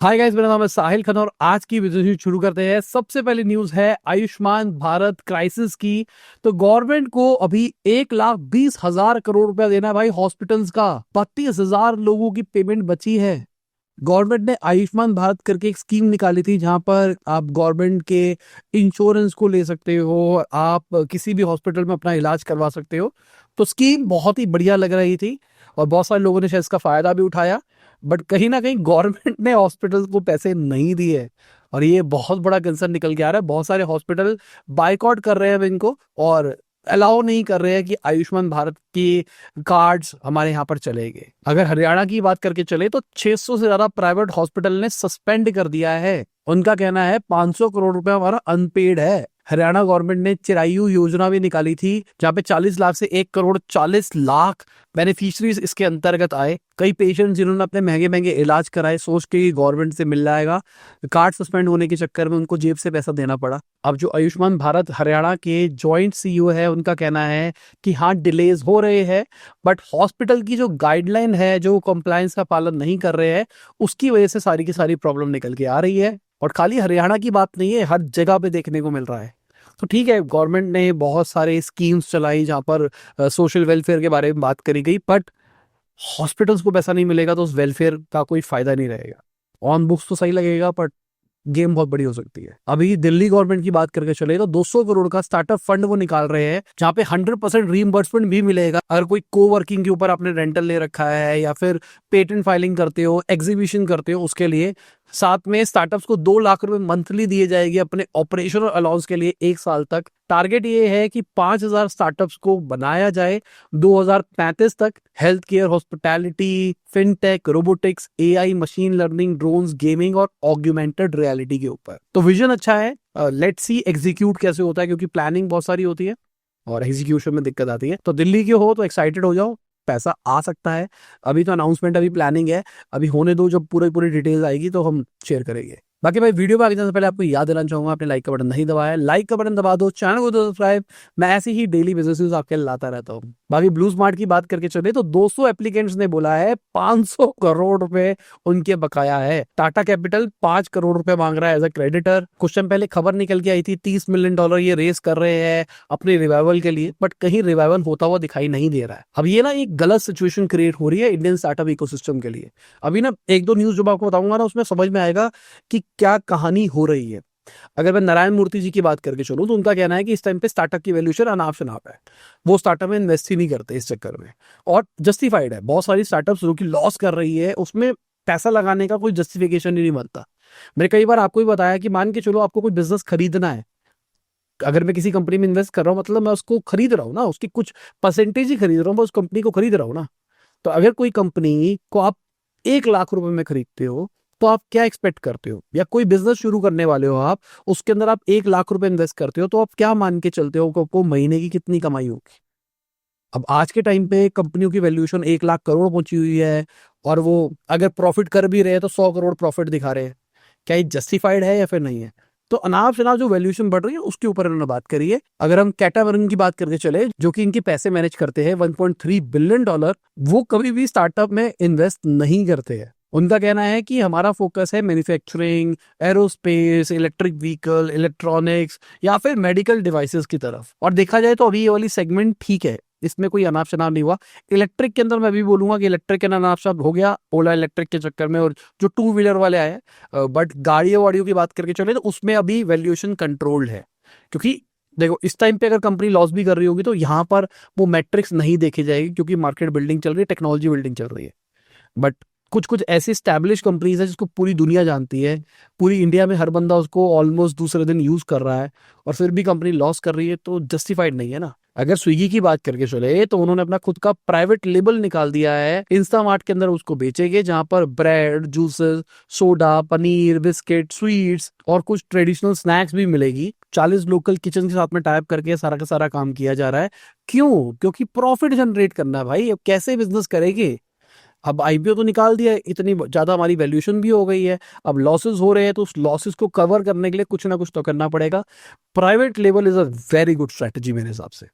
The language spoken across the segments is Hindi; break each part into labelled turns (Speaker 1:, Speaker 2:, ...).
Speaker 1: हाय गाइस, मेरा नाम है साहिल खान और आज की वीडियो शुरू करते हैं। सबसे पहली न्यूज है आयुष्मान भारत क्राइसिस की। तो गवर्नमेंट को अभी 1,20,000 करोड़ रुपया देना है भाई हॉस्पिटल्स का। 32,000 लोगों की पेमेंट बची है। गवर्नमेंट ने आयुष्मान भारत करके एक स्कीम निकाली थी जहां पर आप गवर्नमेंट के इंश्योरेंस को ले सकते हो, आप किसी भी हॉस्पिटल में अपना इलाज करवा सकते हो। तो स्कीम बहुत ही बढ़िया लग रही थी और बहुत सारे लोगों ने शायद इसका फायदा भी उठाया। बट कहीं ना कहीं गवर्नमेंट ने हॉस्पिटल्स को पैसे नहीं दिए और ये बहुत बड़ा कंसर्न निकल के आ रहा है। बहुत सारे हॉस्पिटल बाइकआउट कर रहे हैं अब इनको और अलाउ नहीं कर रहे हैं कि आयुष्मान भारत की कार्ड्स हमारे यहाँ पर चलेंगे। अगर हरियाणा की बात करके चले तो 600 से ज्यादा प्राइवेट हॉस्पिटल ने सस्पेंड कर दिया है। उनका कहना है 500 करोड़ रुपए हमारा अनपेड है। हरियाणा गवर्नमेंट ने चिरायु योजना भी निकाली थी जहां पे 40 लाख से 1,40,40,00,000 बेनिफिशियरीज इसके अंतर्गत आए। कई पेशेंट जिन्होंने अपने महंगे महंगे इलाज कराए सोच के गवर्नमेंट से मिल जाएगा, कार्ड सस्पेंड होने के चक्कर में उनको जेब से पैसा देना पड़ा। अब जो आयुष्मान भारत हरियाणा के जॉइंट सीईओ है उनका कहना है कि हाँ डिलेज हो रहे हैं, बट हॉस्पिटल की जो गाइडलाइन है, जो कंप्लायंस का पालन नहीं कर रहे हैं, उसकी वजह से सारी की सारी प्रॉब्लम निकल के आ रही है। और खाली हरियाणा की बात नहीं है, हर जगह पे देखने को मिल रहा है। तो ठीक है, गवर्नमेंट ने बहुत सारे स्कीम्स चलाई जहां पर सोशल वेलफेयर के बारे में बात करी गई, बट हॉस्पिटल्स को पैसा नहीं मिलेगा तो उस वेलफेयर का कोई फायदा नहीं रहेगा। ऑन बुक्स तो सही लगेगा बट गेम बहुत बड़ी हो सकती है। अभी दिल्ली गवर्नमेंट की बात करके चले तो 200 करोड़ का स्टार्टअप फंड वो निकाल रहे हैं जहां पे 100% रीइंबर्समेंट भी मिलेगा। अगर कोई कोवर्किंग के ऊपर आपने रेंटल ले रखा है या फिर पेटेंट फाइलिंग करते हो, एग्जीबिशन करते हो, उसके लिए साथ में स्टार्टअप्स को 2 लाख रुपए मंथली दिए जाएगी अपने ऑपरेशनल अलाउंस के लिए 1 साल तक। टारगेट ये है कि 5,000 स्टार्टअप्स को बनाया जाए 2035 तक। Health care, hospitality, fintech, robotics, AI, machine learning, drones, gaming और ऑग्यूमेंटेड रियलिटी के ऊपर। तो विजन अच्छा है, लेट्स सी एग्जीक्यूट कैसे होता है, क्योंकि प्लानिंग बहुत सारी होती है और एग्जीक्यूशन में दिक्कत आती है। तो दिल्ली के हो तो एक्साइटेड हो जाओ, पैसा आ सकता है। अभी तो अनाउंसमेंट, अभी प्लानिंग है, अभी होने दो, जब पूरी पूरी डिटेल्स आएगी तो हम शेयर करेंगे। बाकी भाई वीडियो में आगे जाने से पहले आपको याद दिलाना चाहूंगा, आपने लाइक का बटन नहीं दबाया, लाइक का बटन दबा दो, चैनल को सब्सक्राइब। मैं ऐसे ही डेली बिजनेस न्यूज़ आपके लिए लाता रहता हूँ। बाकी ब्लू स्मार्ट की बात करके चले तो 200 एप्लीकेंट्स ने बोला है 500 करोड़ रुपए उनके बकाया है। टाटा कैपिटल 5 करोड़ रुपए मांग रहा है एज अ क्रेडिटर। कुछ टाइम पहले खबर निकल के आई थी $30 मिलियन ये रेस कर रहे हैं अपने रिवाइवल के लिए, बट कहीं रिवाइवल होता हुआ दिखाई नहीं दे रहा है। अब ये ना एक गलत सिचुएशन क्रिएट हो रही है इंडियन स्टार्टअप इकोसिस्टम के लिए। अभी ना एक दो न्यूज जो मैं आपको बताऊंगा ना, उसमें समझ में आएगा कि क्या कहानी हो रही है। अगर मैं नारायण मूर्ति जी की बात करके चलूं तो उनका कहना है कि इस टाइम पे स्टार्टअप की वैल्यूएशन अनाप शनाप है। वो स्टार्टअप में इन्वेस्ट ही नहीं करते इस चक्कर में, और जस्टिफाइड है। बहुत सारी स्टार्टअप्स जो कि लॉस कर रही है उसमें पैसा लगाने का कोई जस्टिफिकेशन ही नहीं बनता। मैंने कई बार आपको भी बताया कि मान के चलो आपको कोई बिजनेस खरीदना है। अगर मैं किसी कंपनी में इन्वेस्ट कर रहा हूँ मतलब मैं उसको खरीद रहा हूँ ना, उसकी कुछ परसेंटेज ही खरीद रहा हूँ, मैं उस कंपनी को खरीद रहा हूँ ना। तो अगर कोई कंपनी को आप 1 लाख रुपए में खरीदते हो तो आप क्या एक्सपेक्ट करते हो, या कोई बिजनेस शुरू करने वाले हो आप, उसके अंदर आप 1 लाख रुपए इन्वेस्ट करते हो तो आप क्या मान के चलते हो कि आपको महीने की कितनी कमाई होगी। अब आज के टाइम पे कंपनियों की वैल्यूएशन 1 लाख करोड़ पहुंची हुई है और वो अगर प्रॉफिट कर भी रहे हैं तो 100 करोड़ प्रॉफिट दिखा रहे हैं। क्या ये जस्टिफाइड है या फिर नहीं है। तो अनाप शनाप जो वैल्यूएशन बढ़ रही है उसके ऊपर इन्होंने बात करी है। अगर हम कैटामरन की बात करके चले जो कि इनके पैसे मैनेज करते हैं $1.3 बिलियन, वो कभी भी स्टार्टअप में इन्वेस्ट नहीं करते हैं। उनका कहना है कि हमारा फोकस है manufacturing, aerospace, electric vehicle, electronics या फिर मेडिकल डिवाइसेस की तरफ। और देखा जाए तो अभी ये वाली सेगमेंट ठीक है, इसमें कोई अनाप शनाप नहीं हुआ। इलेक्ट्रिक के अंदर मैं भी बोलूंगा कि इलेक्ट्रिक के अंदर अनाप शनाप हो गया ओला इलेक्ट्रिक के चक्कर में, और जो टू व्हीलर वाले आए। बट गाड़ियों वाड़ियों की बात करके चले तो उसमें अभी वैल्यूएशन कंट्रोल्ड है। क्योंकि देखो इस टाइम पे अगर कंपनी लॉस भी कर रही होगी तो यहाँ पर वो मैट्रिक्स नहीं देखी जाएगी, क्योंकि मार्केट बिल्डिंग चल रही है, टेक्नोलॉजी बिल्डिंग चल रही है। बट कुछ कुछ ऐसी स्टैब्लिश कंपनीज है जिसको पूरी दुनिया जानती है, पूरी इंडिया में हर बंदा उसको ऑलमोस्ट दूसरे दिन यूज कर रहा है, और फिर भी कंपनी लॉस कर रही है, तो जस्टिफाइड नहीं है ना। अगर स्विगी की बात करके चले तो उन्होंने अपना खुद का प्राइवेट लेबल निकाल दिया है, इंस्टामार्ट के अंदर उसको बेचेंगे, जहां पर bread, juices, soda, paneer, biscuit, sweets और कुछ ट्रेडिशनल स्नैक्स भी मिलेगी। 40 लोकल किचन के साथ में टाइप करके सारा का सारा काम किया जा रहा है। क्यों? क्योंकि प्रॉफिट जनरेट करना है भाई। अब कैसे बिजनेस करेंगे। अब आईपीओ तो निकाल दिया है, इतनी ज्यादा हमारी वैल्यूएशन भी हो गई है, अब लॉसेस हो रहे हैं तो उस लॉसेस को कवर करने के लिए कुछ ना कुछ तो करना पड़ेगा। Private level is a very good strategy मेरे हिसाब से,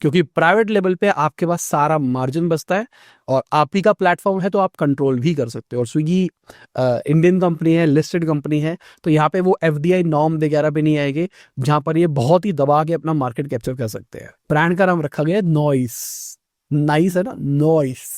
Speaker 1: क्योंकि प्राइवेट लेवल पे आपके पास सारा मार्जिन बचता है और आप ही का प्लेटफॉर्म है तो आप कंट्रोल भी कर सकते हो। और स्विगी इंडियन कंपनी है, लिस्टेड कंपनी है, तो यहाँ पे वो एफडीआई नॉर्म वगैरह पे नहीं आएंगे, जहां पर ये बहुत ही दबा के अपना मार्केट कैप्चर कर सकते हैं। ब्रांड का नाम रखा गया है नॉइस, नाइस है ना, नॉइस।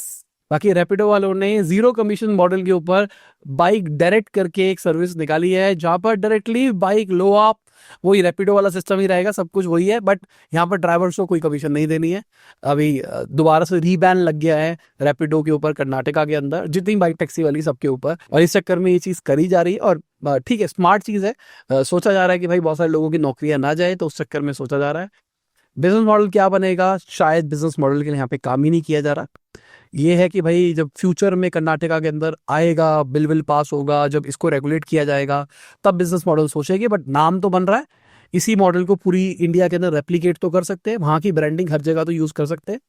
Speaker 1: बाकी रैपिडो वालों ने जीरो कमीशन मॉडल के ऊपर बाइक डायरेक्ट करके एक सर्विस निकाली है, जहां पर डायरेक्टली बाइक लो आप, वही रैपिडो वाला सिस्टम ही रहेगा, सब कुछ वही है, बट यहाँ पर ड्राइवर्स को कोई कमीशन नहीं देनी है। अभी दोबारा से रीबैन लग गया है रैपिडो के ऊपर कर्नाटका के अंदर, जितनी बाइक टैक्सी वाली सबके ऊपर, और इस चक्कर में ये चीज करी जा रही है। और ठीक है, स्मार्ट चीज है। सोचा जा रहा है कि भाई बहुत सारे लोगों की नौकरियां ना जाए, तो उस चक्कर में सोचा जा रहा है। बिजनेस मॉडल क्या बनेगा, शायद बिजनेस मॉडल के लिए यहाँ पे काम ही नहीं किया जा रहा। ये है कि भाई जब फ्यूचर में कर्नाटका के अंदर आएगा, बिल पास होगा, जब इसको रेगुलेट किया जाएगा, तब बिजनेस मॉडल सोचेगी। बट नाम तो बन रहा है, इसी मॉडल को पूरी इंडिया के अंदर रेप्लिकेट तो कर सकते हैं, वहां की ब्रांडिंग हर जगह तो यूज कर सकते हैं,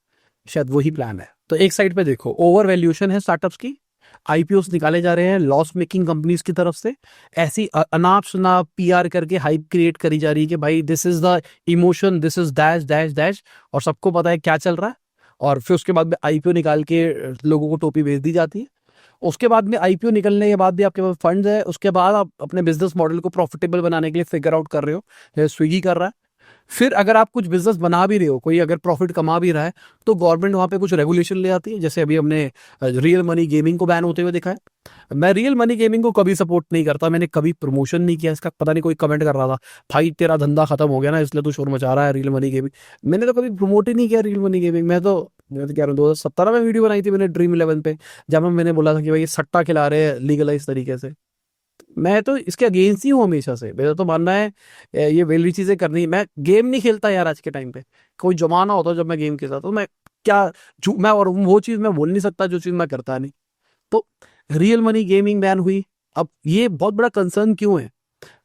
Speaker 1: शायद वही प्लान है। तो एक साइड पे देखो ओवर वैल्यूएशन है स्टार्टअप्स की, आईपीओस निकाले जा रहे हैं लॉस मेकिंग कंपनीज की तरफ से, ऐसी अनाप शनाप पीआर करके हाइप क्रिएट करी जा रही है कि भाई this is the emotion, this is dash dash dash, और सबको पता है क्या चल रहा है। और फिर उसके बाद में आईपीओ निकाल के लोगों को टोपी भेज दी जाती है। उसके बाद में आईपीओ निकलने के बाद भी आपके पास फंड्स है, उसके बाद आप अपने बिजनेस मॉडल को प्रॉफिटेबल बनाने के लिए फिगर आउट कर रहे हो, जैसे स्विगी कर रहा है। फिर अगर आप कुछ बिजनेस बना भी रहे हो, कोई अगर प्रॉफिट कमा भी रहा है, तो गवर्नमेंट वहां पे कुछ रेगुलेशन ले आती है। जैसे अभी हमने रियल मनी गेमिंग को बैन होते हुए देखा है। मैं रियल मनी गेमिंग को कभी सपोर्ट नहीं करता, मैंने कभी प्रमोशन नहीं किया इसका। पता नहीं कोई कमेंट कर रहा था, भाई तेरा धंधा खत्म हो गया ना इसलिए तू शोर मचा रहा है रियल मनी गेमिंग। मैंने तो कभी प्रमोट ही नहीं किया रियल मनी गेमिंग। मैं तो कह रहा हूँ 2017 में वीडियो बनाई थी मैंने ड्रीम 11 पे, जब मैंने बोला था कि भाई ये सट्टा खिला रहे हैं लीगलाइज तरीके से। मैं तो इसके अगेंस्ट ही हूँ हमेशा से। मेरा तो मानना है ये वेली चीजें करनी। मैं गेम नहीं खेलता यार आज के टाइम पे, कोई जमाना होता जब मैं गेम खेलता, तो मैं क्या मैं और वो चीज मैं बोल नहीं सकता जो चीज मैं करता नहीं। तो रियल मनी गेमिंग बैन हुई। अब ये बहुत बड़ा कंसर्न क्यों है,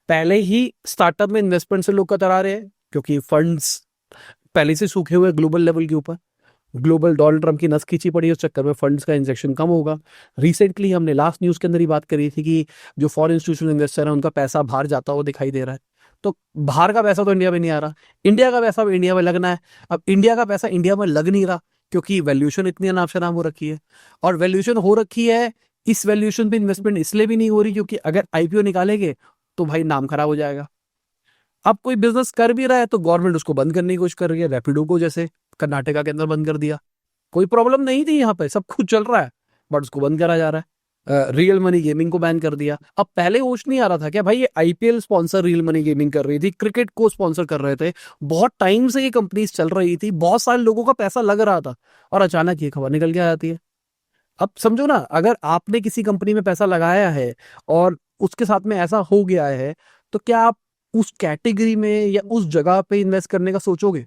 Speaker 1: पहले ही स्टार्टअप में इन्वेस्टमेंट से लोग कतरा रहे हैं, क्योंकि फंड्स पहले से सूखे हुए ग्लोबल लेवल के ऊपर, ग्लोबल डोनाल्ड ट्रम्प की नस खींची पड़ी, उस चक्कर में फंड्स का इंजेक्शन कम होगा। रिसेंटली हमने लास्ट न्यूज के अंदर ही बात करी थी कि जो फॉरेन इंस्टीट्यूशनल इन्वेस्टर है उनका पैसा बाहर जाता हुआ दिखाई दे रहा है। तो बाहर का पैसा तो इंडिया में नहीं आ रहा, इंडिया का पैसा अब इंडिया में लगना है। अब इंडिया का पैसा इंडिया में लग नहीं रहा, क्योंकि वैल्यूएशन इतनी अनाप शनाप हो रखी है। और वैल्यूएशन हो रखी है, इस वैल्यूएशन पे इन्वेस्टमेंट इसलिए भी नहीं हो रही क्योंकि अगर आईपीओ निकालेंगे तो भाई नाम खराब हो जाएगा। अब कोई बिजनेस कर भी रहा है तो गवर्नमेंट उसको बंद करने की कोशिश कर रही है, रैपिडो को जैसे कर्नाटका के अंदर बंद कर दिया। कोई प्रॉब्लम नहीं थी, यहाँ पे सब कुछ चल रहा है, बट उसको बंद करा जा रहा है। रियल मनी गेमिंग को बैन कर दिया। अब पहले होश नहीं आ रहा था क्या भाई, ये IPL sponsor real money gaming कर रही थी, क्रिकेट को स्पॉन्सर कर रहे थे, बहुत टाइम से ये कंपनीज चल रही थी, बहुत सारे लोगों का पैसा लग रहा था, और अचानक ये खबर निकल के आ जाती है। अब समझो ना, अगर आपने किसी कंपनी में पैसा लगाया है और उसके साथ में ऐसा हो गया है, तो क्या आप उस कैटेगरी में या उस जगह पे इन्वेस्ट करने का सोचोगे?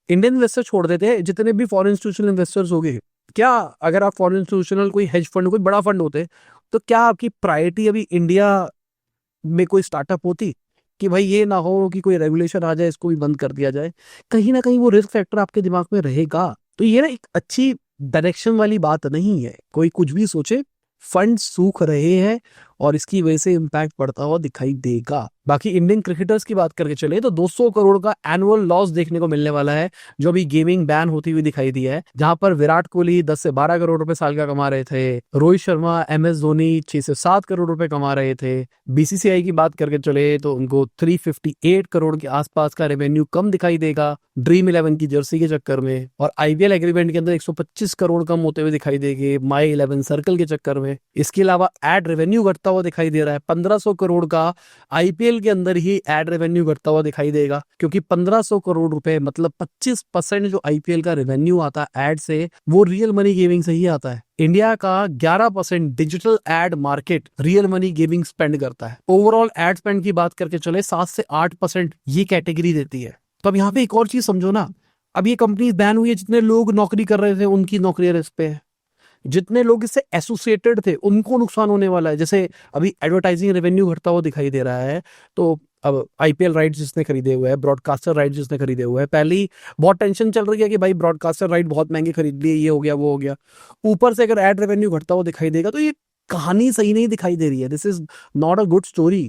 Speaker 1: इंडियन इन्वेस्टर छोड़ देते हैं, जितने भी फॉरेन इंस्टीट्यूशनल इन्वेस्टर्स हो गए, क्या अगर आप फॉरेन इंस्टीट्यूशनल कोई हेज फंड, कोई बड़ा फंड होते, तो क्या आपकी प्रायोरिटी अभी इंडिया में कोई स्टार्टअप होती कि भाई ये ना हो कि कोई रेगुलेशन आ जाए इसको भी बंद कर दिया जाए? कहीं ना कहीं वो रिस्क फैक्टर आपके दिमाग में रहेगा। तो ये ना एक अच्छी डायरेक्शन वाली बात नहीं है, कोई कुछ भी सोचे, फंड सूख रहे हैं और इसकी वजह से इम्पैक्ट पड़ता हुआ दिखाई देगा। बाकी इंडियन क्रिकेटर्स की बात करके चले तो 200 करोड़ का एनुअल लॉस देखने को मिलने वाला है, जो अभी गेमिंग बैन होती हुई दिखाई दी है, जहां पर विराट कोहली 10 से 12 करोड़ रुपए साल का कमा रहे थे, रोहित शर्मा MS धोनी 6 से 7 करोड़ रुपए कमा रहे थे। बीसीसीआई की बात करके चले तो उनको 358 करोड़ के आसपास का रेवेन्यू कम दिखाई देगा ड्रीम 11 की जर्सी के चक्कर में, और आईपीएल एग्रीमेंट के अंदर 125 करोड़ कम होते हुए दिखाई देंगे माई 11 सर्कल के चक्कर में। इसके अलावा एड रेवेन्यू घटता हुआ दिखाई दे रहा है, 1500 करोड़ का आईपीएल के अंदर ही एड रेवेन्यू घटता हुआ दिखाई देगा, क्योंकि 1500 करोड़ रुपए मतलब 25% जो आईपीएल का रेवेन्यू आता है एड से, वो रियल मनी गेमिंग से ही आता है। इंडिया का 11% digital ad market real money gaming spend करता है। ओवरऑल एड स्पेंड की बात करके चले 7 से 8% ये कैटेगरी देती है। तो अब यहाँ पे एक और चीज समझो ना, अब ये कंपनी बैन हुई है, जितने लोग नौकरी कर रहे थे उनकी नौकरियां रिस्क पे है, जितने लोग इससे एसोसिएटेड थे उनको नुकसान होने वाला है। जैसे अभी एडवर्टाइजिंग रेवेन्यू घटता हुआ दिखाई दे रहा है, तो अब आईपीएल राइट्स जिसने खरीदे हुए हैं, ब्रॉडकास्टर राइट्स जिसने खरीदे हुए हैं, पहले ही बहुत टेंशन चल रही है कि भाई ब्रॉडकास्टर राइट बहुत महंगे खरीद लिए, ये हो गया वो हो गया, ऊपर से अगर एड रेवेन्यू घटता हुआ दिखाई देगा तो ये कहानी सही नहीं दिखाई दे रही है। This is not a good story.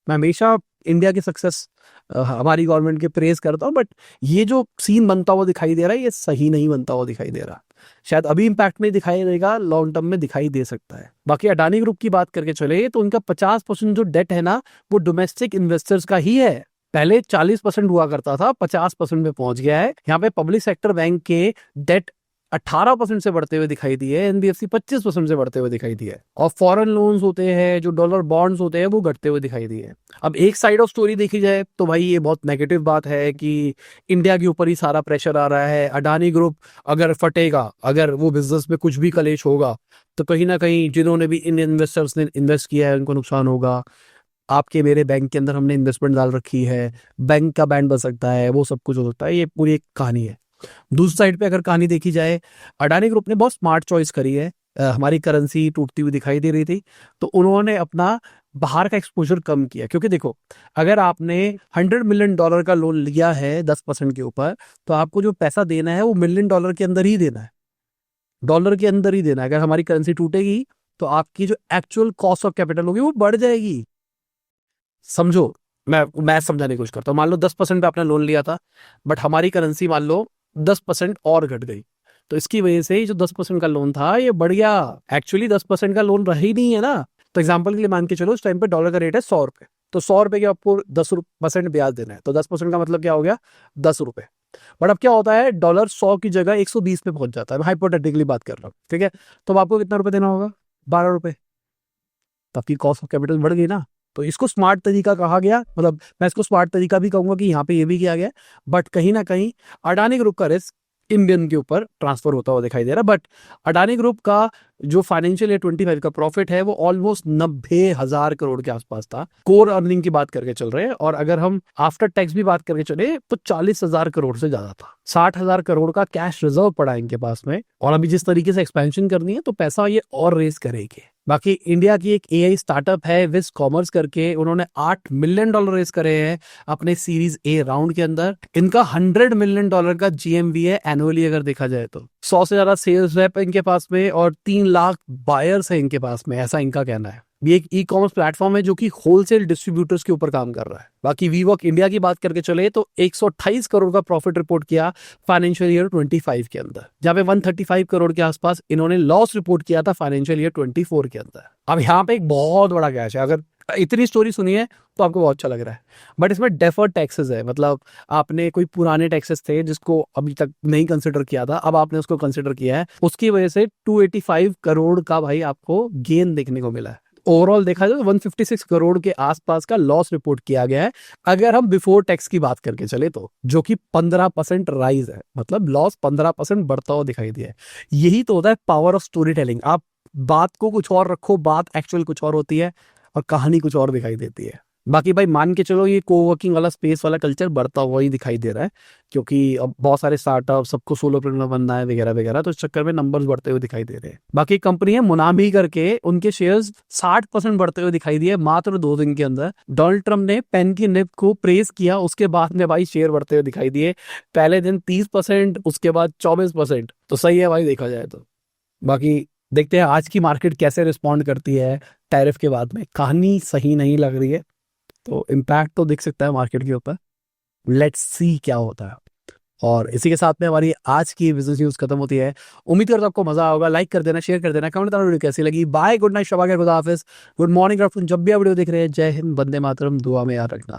Speaker 1: मैं हमेशा इंडिया की सक्सेस हमारी गवर्नमेंट के प्रेज करता हूँ, बट ये जो सीन बनता हुआ दिखाई दे रहा है ये सही नहीं बनता हुआ दिखाई दे रहा। शायद अभी इम्पैक्ट नहीं दिखाई देगा, लॉन्ग टर्म में दिखाई दे सकता है। बाकी अडानी ग्रुप की बात करके चले तो उनका 50% जो डेट है ना वो डोमेस्टिक इन्वेस्टर्स का ही है। पहले 40% हुआ करता था, 50% में पहुंच गया है। यहाँ पे पब्लिक सेक्टर बैंक के डेट 18% से बढ़ते हुए दिखाई दिए, एनबीएफसी 25% से बढ़ते हुए दिखाई दिए, और फॉरेन लोन्स होते हैं जो डॉलर बॉन्ड्स होते हैं वो घटते हुए दिखाई दिए। अब एक साइड ऑफ स्टोरी देखी जाए तो भाई ये बहुत नेगेटिव बात है कि इंडिया के ऊपर ही सारा प्रेशर आ रहा है। अडानी ग्रुप अगर फटेगा, अगर वो बिजनेस में कुछ भी कलेश होगा तो कहीं ना कहीं जिन्होंने भी इन इन्वेस्टर्स ने इन्वेस्ट किया है उनको नुकसान होगा। आपके मेरे बैंक के अंदर हमने इन्वेस्टमेंट डाल रखी है, बैंक का बैंड बन सकता है, वो सब कुछ हो सकता है। ये पूरी एक कहानी है। दूसरी साइड पे अगर कहानी देखी जाए, अडानी ग्रुप ने बहुत स्मार्ट चॉइस करी है। हमारी करेंसी टूटती हुई दिखाई दे रही थी तो उन्होंने अपना बाहर का एक्सपोजर कम किया। क्योंकि देखो, अगर आपने $100 मिलियन का लोन लिया है 10% के ऊपर, तो आपको जो पैसा देना है वो $1 मिलियन के अंदर ही देना है, डॉलर के अंदर ही देना है। अगर हमारी करेंसी टूटेगी तो आपकी जो एक्चुअल कॉस्ट ऑफ कैपिटल होगी वो बढ़ जाएगी। समझो, मैं समझाने की कोशिश करता हूँ। मान लो 10% पे आपने लोन लिया था, बट हमारी करेंसी मान लो 10% और घट गई, तो इसकी वजह से जो 10% का लोन था ये बढ़ गया। एक्चुअली 10% का लोन रहा ही नहीं है ना। तो एग्जाम्पल के लिए मान के चलो उस टाइम पे डॉलर का रेट है 100 रुपए, तो 100 रुपए के आपको 10% ब्याज देना है, तो 10% का मतलब क्या हो गया, 10 रुपए। बट अब क्या होता है, डॉलर 100 की जगह 120 पे पहुंच जाता है। मैं हाइपोथेटिकली बात कर रहा हूँ, ठीक है। तो अब आपको कितना रुपए देना होगा, 12 रुपए। तो आपकी कॉस्ट ऑफ कैपिटल बढ़ गई ना। तो इसको स्मार्ट तरीका कहा गया, मतलब मैं इसको स्मार्ट तरीका भी कहूंगा कि यहाँ पे ये भी किया गया। बट कहीं ना कहीं अडानी ग्रुप का रिस्क इंडियन के ऊपर ट्रांसफर होता हुआ दिखाई दे रहा है। बट अडानी ग्रुप का जो फाइनेंशियल ईयर 25 का प्रॉफिट है वो ऑलमोस्ट 90,000 करोड़ के आसपास था। कोर अर्निंग की बात करके चल रहे हैं, और अगर हम आफ्टर टैक्स भी बात करके चले तो 40,000 करोड़ से ज्यादा था। 60,000 करोड़ का कैश रिजर्व पड़ा है इनके पास में, और अभी जिस तरीके से एक्सपेंशन करनी है तो पैसा ये और रेस करेंगे। बाकी इंडिया की एक एआई स्टार्टअप है विस कॉमर्स करके, उन्होंने $8 मिलियन रेस करे हैं अपने सीरीज ए राउंड के अंदर। इनका $100 मिलियन का जीएमवी है एनुअली अगर देखा जाए तो। 100 से ज्यादा सेल्स रेप इनके पास में और 3 लाख बायर्स है इनके पास में, ऐसा इनका कहना है। ये एक ई कॉमर्स प्लेटफॉर्म है जो कि होलसेल डिस्ट्रीब्यूटर्स के ऊपर काम कर रहा है। बाकी वीवर्क इंडिया की बात करके चले तो 128 करोड़ का प्रॉफिट रिपोर्ट किया फाइनेंशियल ईयर 25 के अंदर, जहां पे 135 करोड़ के आसपास इन्होंने लॉस रिपोर्ट किया था फाइनेंशियल ईयर 24 के अंदर। अब यहाँ पे एक बहुत बड़ा कैश है। अगर इतनी स्टोरी सुनी है तो आपको बहुत अच्छा लग रहा है, बट इसमें डेफर्ड टैक्सेस है। मतलब आपने कोई पुराने टैक्सेस थे जिसको अभी तक नहीं कंसिडर किया था, अब आपने उसको कंसिडर किया है, उसकी वजह से 285 करोड़ का भाई आपको गेन देखने को मिला है। ओवरऑल देखा जाए तो 156 करोड़ के आसपास का लॉस रिपोर्ट किया गया है अगर हम बिफोर टैक्स की बात करके चले तो, जो कि 15% राइज है। मतलब लॉस 15% बढ़ता हुआ दिखाई दिया है। यही तो होता है पावर ऑफ स्टोरी टेलिंग। आप बात को कुछ और रखो, बात एक्चुअल कुछ और होती है और कहानी कुछ और दिखाई देती है। बाकी भाई मान के चलो ये कोवर्किंग वाला स्पेस वाला कल्चर बढ़ता हुआ ही दिखाई दे रहा है, क्योंकि अब बहुत सारे स्टार्टअप, सबको सोलोप्रेन्योर बनना है वगैरह वगैरह, तो इस चक्कर में नंबर्स बढ़ते हुए दिखाई दे रहे हैं। बाकी कंपनी है मुनामी करके, उनके शेयर्स 60% बढ़ते हुए दिखाई दिए मात्र 2 दिन के अंदर। डोनाल्ड ट्रम्प ने पेन की निब को प्रेस किया, उसके बाद में भाई शेयर बढ़ते हुए दिखाई दिए। पहले दिन 30%, उसके बाद 24%, तो सही है भाई देखा जाए तो। बाकी देखते हैं आज की मार्केट कैसे रिस्पॉन्ड करती है टैरिफ के बाद में। कहानी सही नहीं लग रही है, तो इम्पैक्ट तो दिख सकता है मार्केट के ऊपर। लेट्स सी क्या होता है। और इसी के साथ में हमारी आज की बिजनेस न्यूज खत्म होती है। उम्मीद करता हूं आपको मजा होगा। लाइक कर देना, शेयर कर देना, कमेंट करना वीडियो कैसी लगी। बाय, गुड नाइट, शबा खैर, खुदा हाफिज, गुड मॉर्निंग। जब भी आप वीडियो देख रहे हैं, जय हिंद, वंदे मातरम, दुआ में याद रखना।